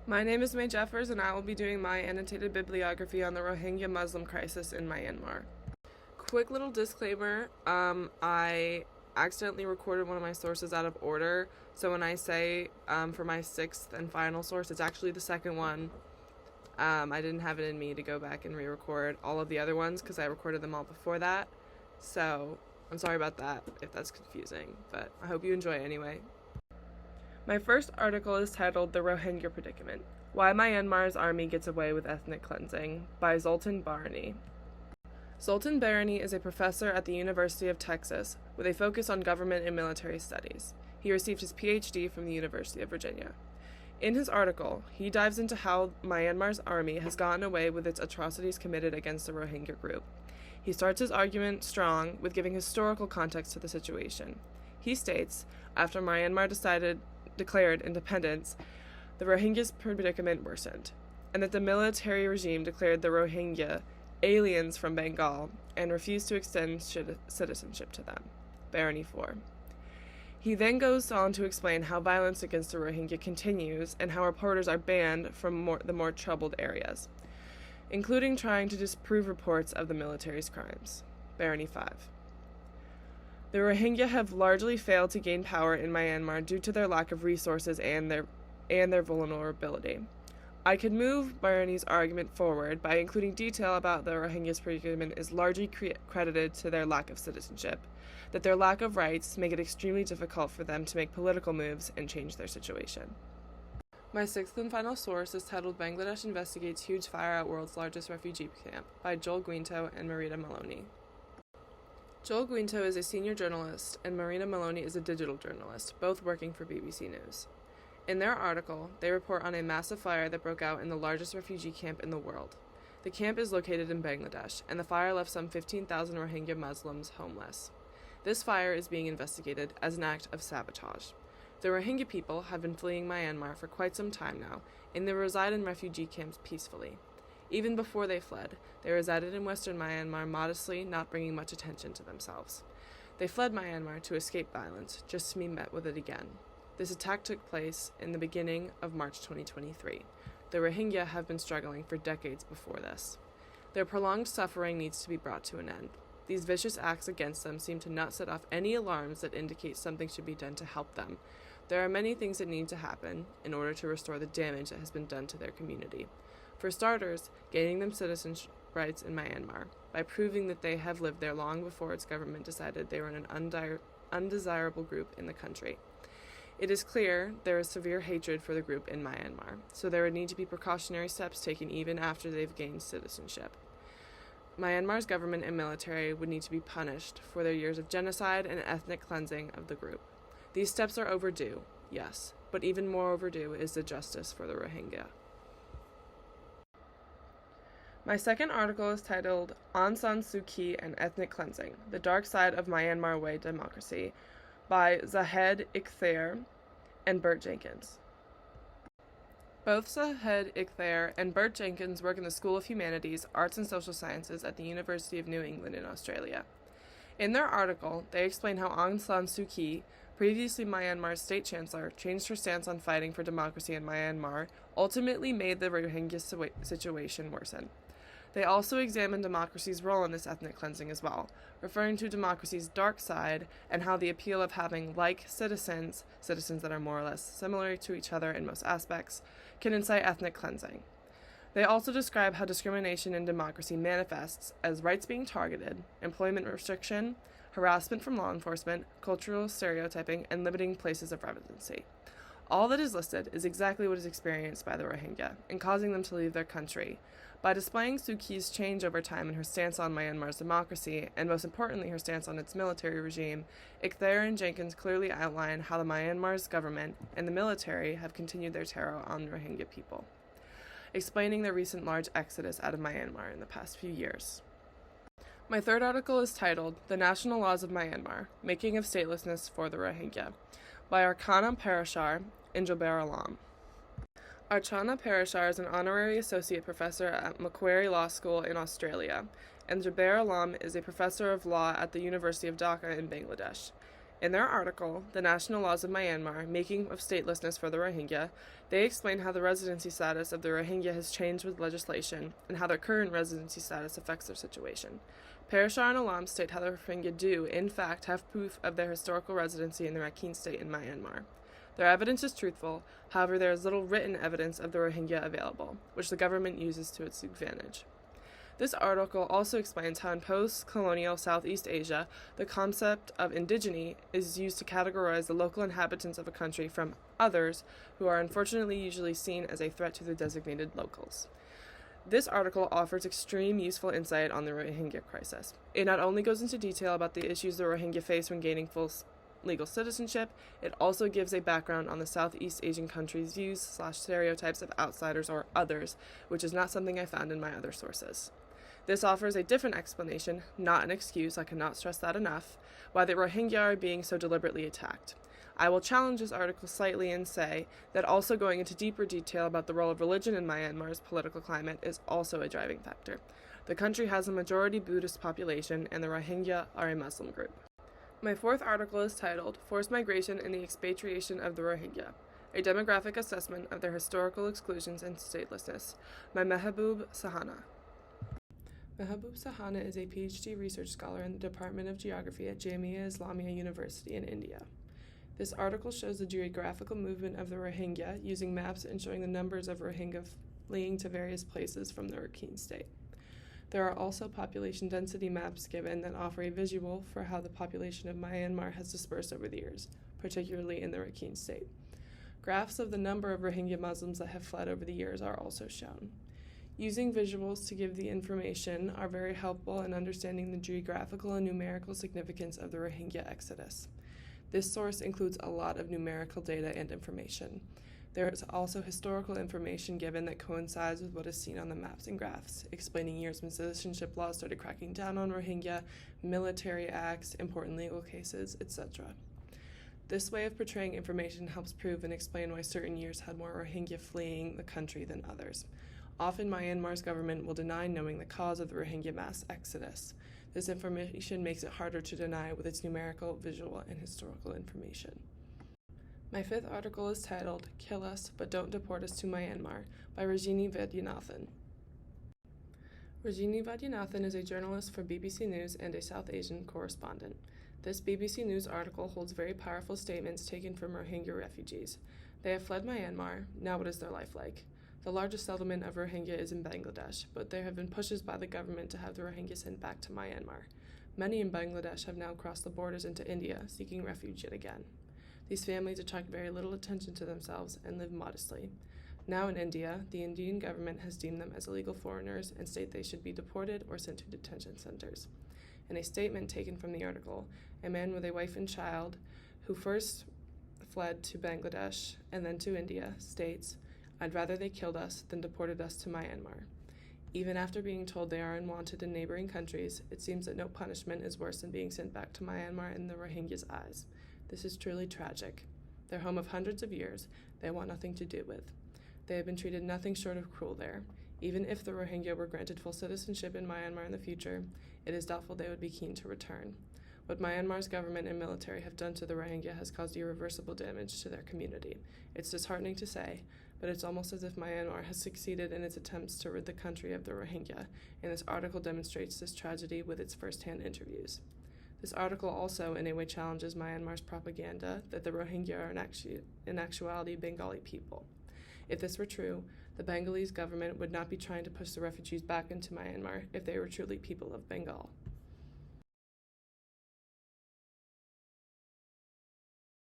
My name is May Jeffers, and I will be doing my annotated bibliography on the Rohingya Muslim crisis in Myanmar. Quick little disclaimer, I accidentally recorded one of my sources out of order, so when I say for my sixth and final source, it's actually the second one. I didn't have it in me to go back and re-record all of the other ones because I recorded them all before that, so I'm sorry about that if that's confusing, but I hope you enjoy it anyway. My first article is titled The Rohingya Predicament: Why Myanmar's Army Gets Away with Ethnic Cleansing by Zoltan Barani. Zoltan Barani is a professor at the University of Texas with a focus on government and military studies. He received his PhD from the University of Virginia. In his article, he dives into how Myanmar's army has gotten away with its atrocities committed against the Rohingya group. He starts his argument strong with giving historical context to the situation. He states, after Myanmar declared independence, the Rohingya's predicament worsened, and that the military regime declared the Rohingya aliens from Bengal and refused to extend citizenship to them. Barani 4. He then goes on to explain how violence against the Rohingya continues and how reporters are banned from the more troubled areas, including trying to disprove reports of the military's crimes. Barani 5. The Rohingya have largely failed to gain power in Myanmar due to their lack of resources and their vulnerability. I could move Barani's argument forward by including detail about the Rohingya's predicament is largely credited to their lack of citizenship, that their lack of rights make it extremely difficult for them to make political moves and change their situation. My sixth and final source is titled Bangladesh Investigates Huge Fire at World's Largest Refugee Camp by Joel Guinto and Marita Maloney. Joel Guinto is a senior journalist, and Marina Maloney is a digital journalist, both working for BBC News. In their article, they report on a massive fire that broke out in the largest refugee camp in the world. The camp is located in Bangladesh, and the fire left some 15,000 Rohingya Muslims homeless. This fire is being investigated as an act of sabotage. The Rohingya people have been fleeing Myanmar for quite some time now, and they reside in refugee camps peacefully. Even before they fled, they resided in western Myanmar modestly, not bringing much attention to themselves. They fled Myanmar to escape violence, just to be met with it again. This attack took place in the beginning of March 2023. The Rohingya have been struggling for decades before this. Their prolonged suffering needs to be brought to an end. These vicious acts against them seem to not set off any alarms that indicate something should be done to help them. There are many things that need to happen in order to restore the damage that has been done to their community. For starters, gaining them citizenship rights in Myanmar, by proving that they have lived there long before its government decided they were an undesirable group in the country. It is clear there is severe hatred for the group in Myanmar, so there would need to be precautionary steps taken even after they've gained citizenship. Myanmar's government and military would need to be punished for their years of genocide and ethnic cleansing of the group. These steps are overdue, yes, but even more overdue is the justice for the Rohingya. My second article is titled Aung San Suu Kyi and Ethnic Cleansing: The Dark Side of Myanmar Way Democracy by Zahed Ikhtar and Bert Jenkins. Both Zahed Ikhtar and Bert Jenkins work in the School of Humanities, Arts and Social Sciences at the University of New England in Australia. In their article, they explain how Aung San Suu Kyi, previously Myanmar's state chancellor, changed her stance on fighting for democracy in Myanmar, ultimately made the Rohingya situation worsen. They also examine democracy's role in this ethnic cleansing as well, referring to democracy's dark side and how the appeal of having like citizens that are more or less similar to each other in most aspects, can incite ethnic cleansing. They also describe how discrimination in democracy manifests as rights being targeted, employment restriction, harassment from law enforcement, cultural stereotyping, and limiting places of residency. All that is listed is exactly what is experienced by the Rohingya, and causing them to leave their country. By displaying Suu Kyi's change over time in her stance on Myanmar's democracy, and most importantly her stance on its military regime, Ikhtar and Jenkins clearly outline how the Myanmar's government and the military have continued their terror on Rohingya people, explaining the recent large exodus out of Myanmar in the past few years. My third article is titled The National Laws of Myanmar: Making of Statelessness for the Rohingya by Archana Parashar and Jubair Alam. Archana Parashar is an honorary associate professor at Macquarie Law School in Australia, and Jubair Alam is a professor of law at the University of Dhaka in Bangladesh. In their article, The National Laws of Myanmar, Making of Statelessness for the Rohingya, they explain how the residency status of the Rohingya has changed with legislation and how their current residency status affects their situation. Parashar and Alam state how the Rohingya do, in fact, have proof of their historical residency in the Rakhine state in Myanmar. Their evidence is truthful, however there is little written evidence of the Rohingya available, which the government uses to its advantage. This article also explains how in post-colonial Southeast Asia, the concept of indigeny is used to categorize the local inhabitants of a country from others who are unfortunately usually seen as a threat to the designated locals. This article offers extreme useful insight on the Rohingya crisis. It not only goes into detail about the issues the Rohingya face when gaining full legal citizenship, it also gives a background on the Southeast Asian countries' views/stereotypes of outsiders or others, which is not something I found in my other sources. This offers a different explanation, not an excuse, I cannot stress that enough, why the Rohingya are being so deliberately attacked. I will challenge this article slightly and say that also going into deeper detail about the role of religion in Myanmar's political climate is also a driving factor. The country has a majority Buddhist population, and the Rohingya are a Muslim group. My fourth article is titled, Forced Migration and the Expatriation of the Rohingya, a demographic assessment of their historical exclusions and statelessness, by Mehboob Sahana. Mehboob Sahana is a PhD research scholar in the Department of Geography at Jamia Islamia University in India. This article shows the geographical movement of the Rohingya using maps and showing the numbers of Rohingya fleeing to various places from the Rakhine state. There are also population density maps given that offer a visual for how the population of Myanmar has dispersed over the years, particularly in the Rakhine state. Graphs of the number of Rohingya Muslims that have fled over the years are also shown. Using visuals to give the information are very helpful in understanding the geographical and numerical significance of the Rohingya exodus. This source includes a lot of numerical data and information. There is also historical information given that coincides with what is seen on the maps and graphs, explaining years when citizenship laws started cracking down on Rohingya, military acts, important legal cases, etc. This way of portraying information helps prove and explain why certain years had more Rohingya fleeing the country than others. Often Myanmar's government will deny knowing the cause of the Rohingya mass exodus. This information makes it harder to deny with its numerical, visual, and historical information. My fifth article is titled, Kill Us, But Don't Deport Us to Myanmar, by Rajini Vaidyanathan. Rajini Vaidyanathan is a journalist for BBC News and a South Asian correspondent. This BBC News article holds very powerful statements taken from Rohingya refugees. They have fled Myanmar. Now what is their life like? The largest settlement of Rohingya is in Bangladesh, but there have been pushes by the government to have the Rohingya sent back to Myanmar. Many in Bangladesh have now crossed the borders into India, seeking refuge yet again. These families attract very little attention to themselves and live modestly. Now in India, the Indian government has deemed them as illegal foreigners and state they should be deported or sent to detention centers. In a statement taken from the article, a man with a wife and child, who first fled to Bangladesh and then to India, states, I'd rather they killed us than deported us to Myanmar. Even after being told they are unwanted in neighboring countries, it seems that no punishment is worse than being sent back to Myanmar in the Rohingya's eyes. This is truly tragic. Their home of hundreds of years, they want nothing to do with. They have been treated nothing short of cruel there. Even if the Rohingya were granted full citizenship in Myanmar in the future, it is doubtful they would be keen to return. What Myanmar's government and military have done to the Rohingya has caused irreversible damage to their community. It's disheartening to say, but it's almost as if Myanmar has succeeded in its attempts to rid the country of the Rohingya, and this article demonstrates this tragedy with its first-hand interviews. This article also in a way challenges Myanmar's propaganda that the Rohingya are in actuality Bengali people. If this were true, the Bengalese government would not be trying to push the refugees back into Myanmar if they were truly people of Bengal.